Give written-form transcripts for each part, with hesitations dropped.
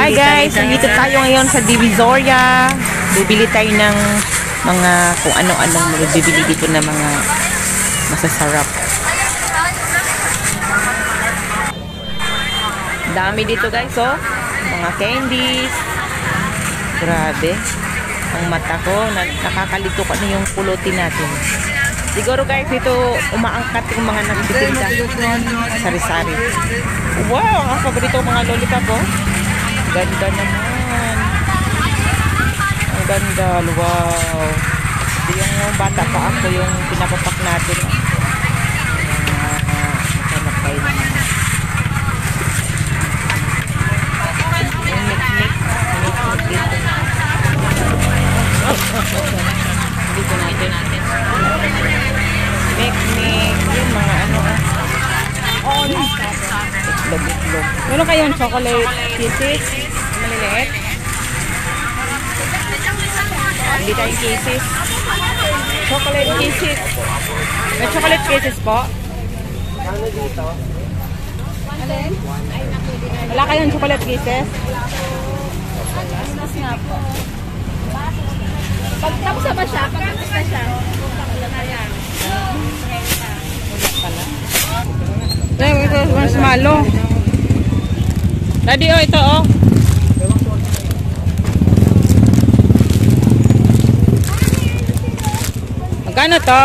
Hi guys, nandito tayo ngayon sa Divisoria. Bibili tayo ng mga kung ano-anong bibili dito na mga masasarap. Dami dito guys, oh. Mga candies. Grabe. Ang mata ko, nakakalito ko na yung pulutin natin. Siguro guys, ito umaangkat yung mga nagtitinda. Sari-sari. Wow, ang paborito ko mga lollipop, oh. Ganda naman. Ang ganda, wow. Ito yung bata pa ako, yung pinapapak natin. Hanap kayo naman. Yung mik-mik. Dito. Dito natin. Mik-mik. Yung mga ano. Itlog. Meron kayong chocolate kisses? Maliliit? Hindi tayong kisses. Chocolate kisses. May chocolate kisses po? Ano dito? Wala kayong chocolate kisses? Mas nga po. Pag tapos na ba siya? Pag tapos na siya? Ito, mas malo. Daddy, oh, ito, oh. Magkano to?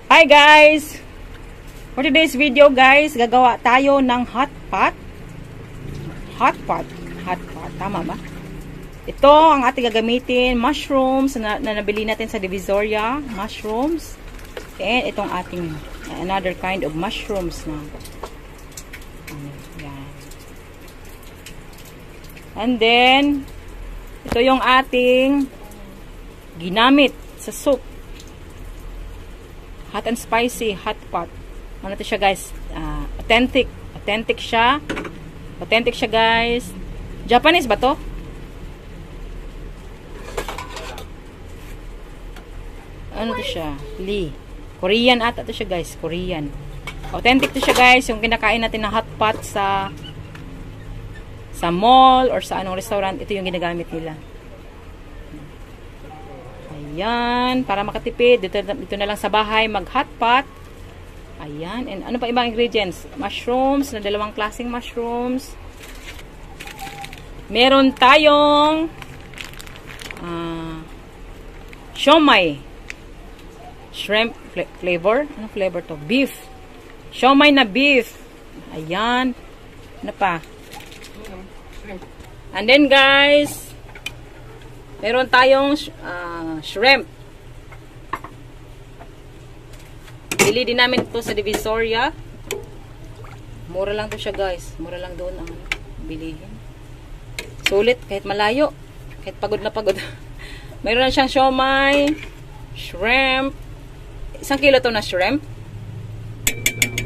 Hi guys! For today's video guys, gagawa tayo ng hot pot. Hot pot. Tama ba? Ito ang ating gagamitin. Mushrooms na nabili natin sa Divisoria. Mushrooms. And itong ating another kind of mushrooms na. Yan. And then, ito yung ating ginamit sa soup. Hot and spicy hot pot. Ano to siya guys? Authentic. Authentic siya guys. Japanese ba to? Ano to siya? Lee. Korean ata to siya guys. Korean. Authentic to siya guys. Yung kinakain natin na hot pot sa mall or sa anong restaurant. Ito yung ginagamit nila. Ayan, para makatipid, dito na lang sa bahay mag-hot pot. Ayan, and ano pa ibang ingredients? Mushrooms, na dalawang klaseng mushrooms. Meron tayong siomai. Shrimp flavor. Ano flavor to? Beef. Siomai na beef. Ayan. Ano pa? And then guys, meron tayong shrimp. Bili din namin ito sa Divisoria. Mura lang to siya guys. Mura lang doon ang bilihin. Sulit kahit malayo. Kahit pagod na pagod. Meron na siyang siomai, shrimp. 1 kilo to na shrimp.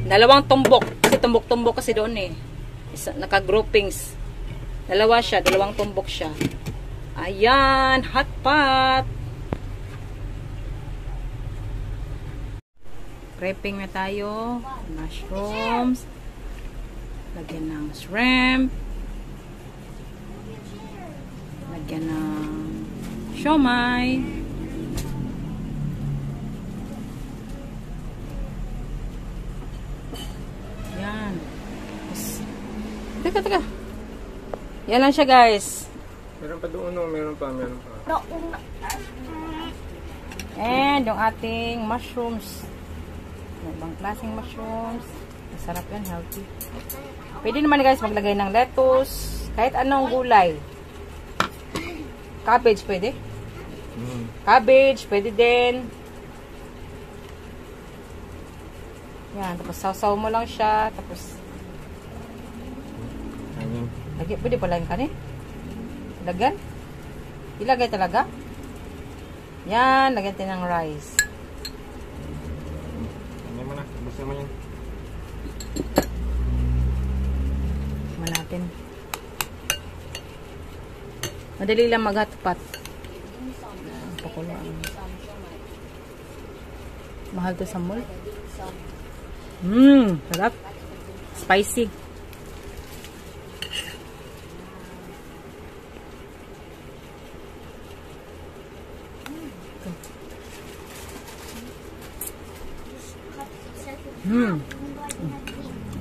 2 tumbok. Kasi tumbok-tumbok kasi doon eh. Naka-groupings. 2 siya. 2 tumbok siya. Ayan, hot pot. Prepping na tayo. Mushrooms. Lagyan ng shrimp. Lagyan ng siomai. Yan. Teka. Yan lang siya guys. Meron pa doon, no? Meron pa. And yung ating mushrooms. Ibang klaseng mushrooms. Masarap yan, healthy. Pwede naman guys maglagay ng lettuce. Kahit anong gulay. Cabbage pwede. Cabbage pwede din. Yan, tapos sausaw mo lang siya. Tapos lagi, pwede pala yung kanin. Lagyan. Ilagay talaga. Yan, lagyan tayo ng rice. Ano mo na, basta mo yan. Natin. Madali lang mag-hotpot. Pakuloan. Mahal to sa mall. Sarap. Spicy.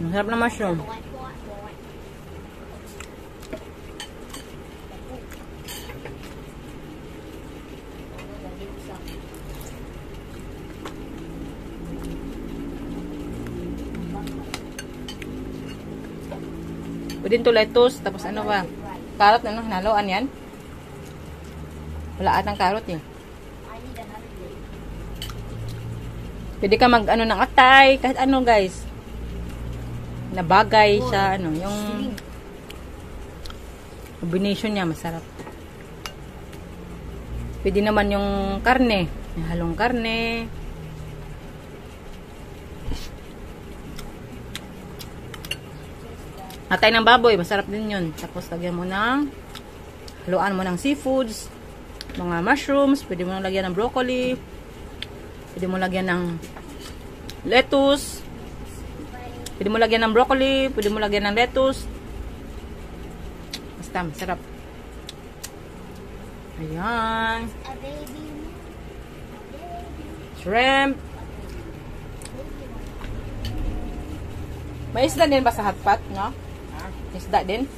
Masarap na mushroom. Pwede to lettuce, tapos ano ba? Carrot, ano, hinaluan yan? Wala atang carrot eh. Pwede ka mag, ano, ng atay, kahit ano, guys. Na bagay siya, ano, yung combination niya, masarap. Pwede naman yung karne, yung halong karne. Atay ng baboy, masarap din yun. Tapos lagyan mo ng, haluan mo ng seafoods, mga mushrooms, pwede mo lagyan ng broccoli, pwede mo lagyan ng lettuce, pwede mo lagyan ng broccoli, pwede mo lagyan ng lettuce. Basta, masarap. Ayan. Shrimp. May isda din ba sa hotpot, no? Isda din?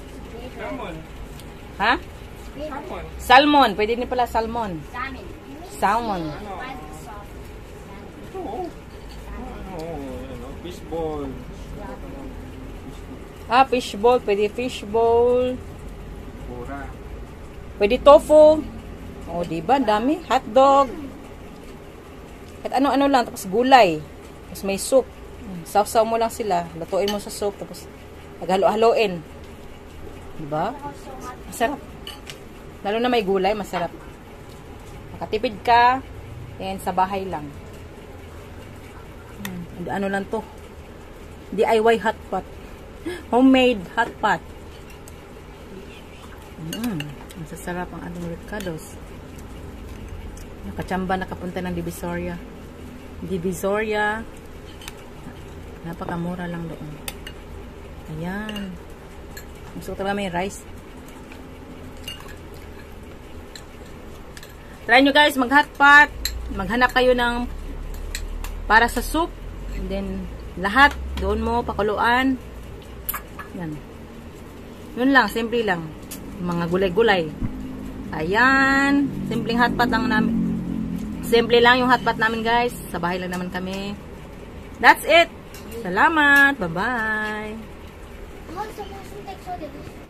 Salmon. Ha? Salmon. Salmon. Pwede din pala salmon. Salmon. Oo. Fishball. Ah, fishball. Pwede fishball. Pura. Pwede tofu. O, diba? Dami. Hotdog. At ano-ano lang. Tapos gulay. Tapos may soup. Sausaw mo lang sila. Lutuin mo sa soup. Tapos naghalo-haloin. Diba? Masarap. Lalo na may gulay, masarap. Makatipid ka. And sa bahay lang. Ano lang to. DIY hotpot. Homemade hotpot. Masasarap ang ating ricados. Nakachamba nakapunta ng Divisoria. Divisoria. Napakamura lang doon. Ayan. Gusto ko talaga may rice. Try nyo guys, mag-hotpot. Maghanap kayo ng para sa soup. And then, lahat. Doon mo, pakuluan. Yan. Yun lang, simple lang. Mga gulay-gulay. Ayan. Simpleng hotpot lang namin. Simple lang yung hotpot namin guys. Sa bahay lang naman kami. That's it. Salamat. Bye-bye. Mahal sa mga suntek so